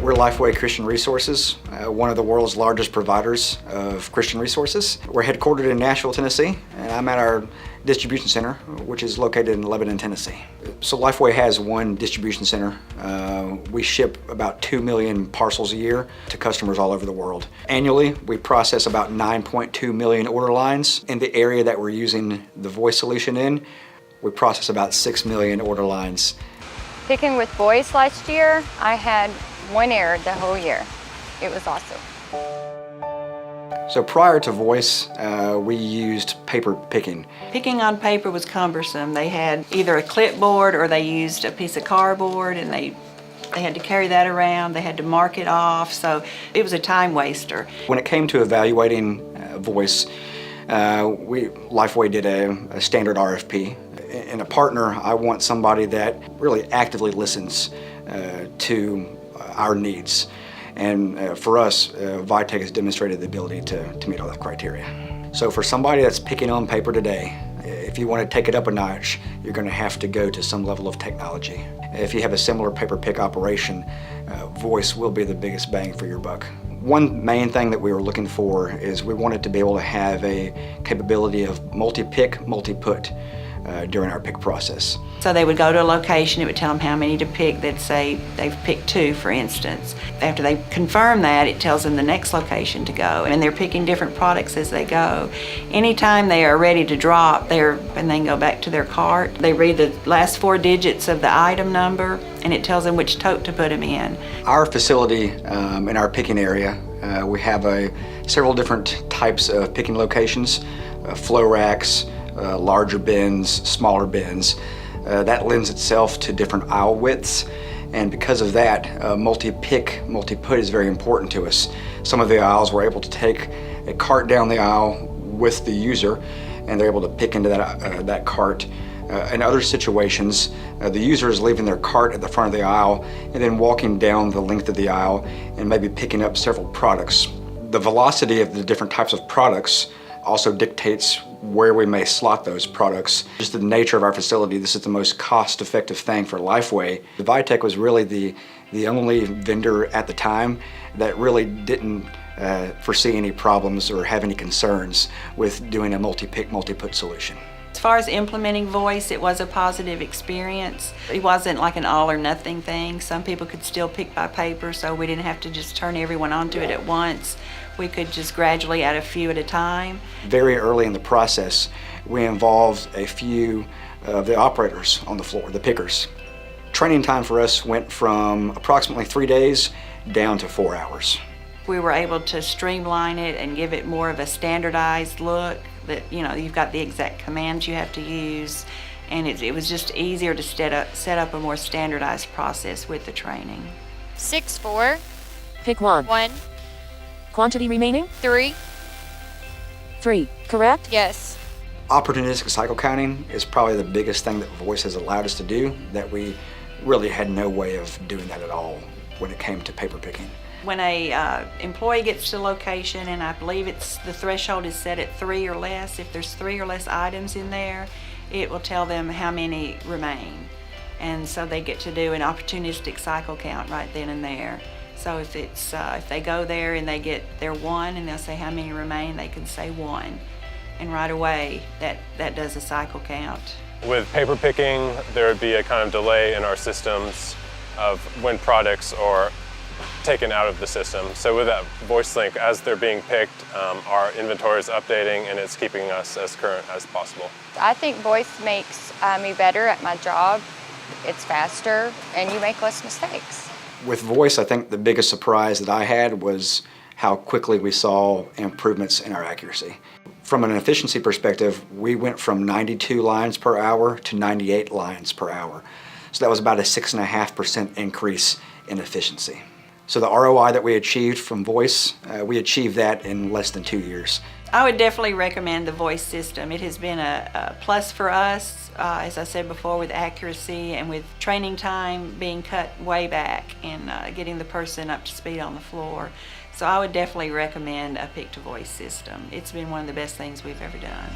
We're LifeWay Christian Resources, one of the world's largest providers of Christian resources. We're headquartered in Nashville, Tennessee, and I'm at our distribution center, which is located in Lebanon, Tennessee. So LifeWay has one distribution center. We ship about 2 million parcels a year to customers all over the world. Annually, we process about 9.2 million order lines. In the area that we're using the voice solution in, we process about 6 million order lines. Picking with voice last year, I had 1 error the whole year. It was awesome. So prior to voice, we used paper picking. Picking on paper was cumbersome. They had either a clipboard or they used a piece of cardboard, and they had to carry that around. They had to mark it off, so it was a time waster. When it came to evaluating voice, LifeWay did a standard RFP. In a partner, I want somebody that really actively listens to our needs. And for us, Vitech has demonstrated the ability to meet all that criteria. So for somebody that's picking on paper today, if you want to take it up a notch, you're going to have to go to some level of technology. If you have a similar paper pick operation, voice will be the biggest bang for your buck. One main thing that we were looking for is we wanted to be able to have a capability of multi-pick, multi-put during our pick process. So they would go to a location, it would tell them how many to pick. They'd say they've picked 2, for instance. After they confirm that, it tells them the next location to go, and they're picking different products as they go. Anytime they are ready to drop, and they can go back to their cart, they read the last 4 digits of the item number, and it tells them which tote to put them in. Our facility in our picking area, we have several different types of picking locations, flow racks, larger bins, smaller bins. That lends itself to different aisle widths, and because of that, multi-pick, multi-put is very important to us. Some of the aisles we're able to take a cart down the aisle with the user, and they're able to pick into that cart. In other situations, the user is leaving their cart at the front of the aisle and then walking down the length of the aisle and maybe picking up several products. The velocity of the different types of products also dictates where we may slot those products. Just the nature of our facility, this is the most cost-effective thing for LifeWay. Vitech was really the only vendor at the time that really didn't foresee any problems or have any concerns with doing a multi-pick, multi-put solution. As far as implementing voice, it was a positive experience. It wasn't like an all or nothing thing. Some people could still pick by paper, so we didn't have to just turn everyone onto it at once. We could just gradually add a few at a time. Very early in the process, we involved a few of the operators on the floor, the pickers. Training time for us went from approximately 3 days down to 4 hours. We were able to streamline it and give it more of a standardized look, that you've got the exact commands you have to use, and it was just easier to set up a more standardized process with the training. 6-4. Pick 1. 1. Quantity remaining? 3. 3, correct? Yes. Opportunistic cycle counting is probably the biggest thing that voice has allowed us to do, that we really had no way of doing that at all when it came to paper picking. When a employee gets to location, and I believe the threshold is set at 3 or less, if there's 3 or less items in there, it will tell them how many remain. And so they get to do an opportunistic cycle count right then and there. So if they go there and they get their 1 and they'll say how many remain, they can say 1. And right away, that does a cycle count. With paper picking, there would be a kind of delay in our systems of when products are taken out of the system. So with that voice link, as they're being picked, our inventory is updating, and it's keeping us as current as possible. I think voice makes me better at my job. It's faster, and you make less mistakes. With voice, I think the biggest surprise that I had was how quickly we saw improvements in our accuracy. From an efficiency perspective, we went from 92 lines per hour to 98 lines per hour. So that was about a 6.5% increase in efficiency. So the ROI that we achieved from voice, we achieved that in less than 2 years. I would definitely recommend the voice system. It has been a plus for us, as I said before, with accuracy and with training time being cut way back and getting the person up to speed on the floor. So I would definitely recommend a pick-to-voice system. It's been one of the best things we've ever done.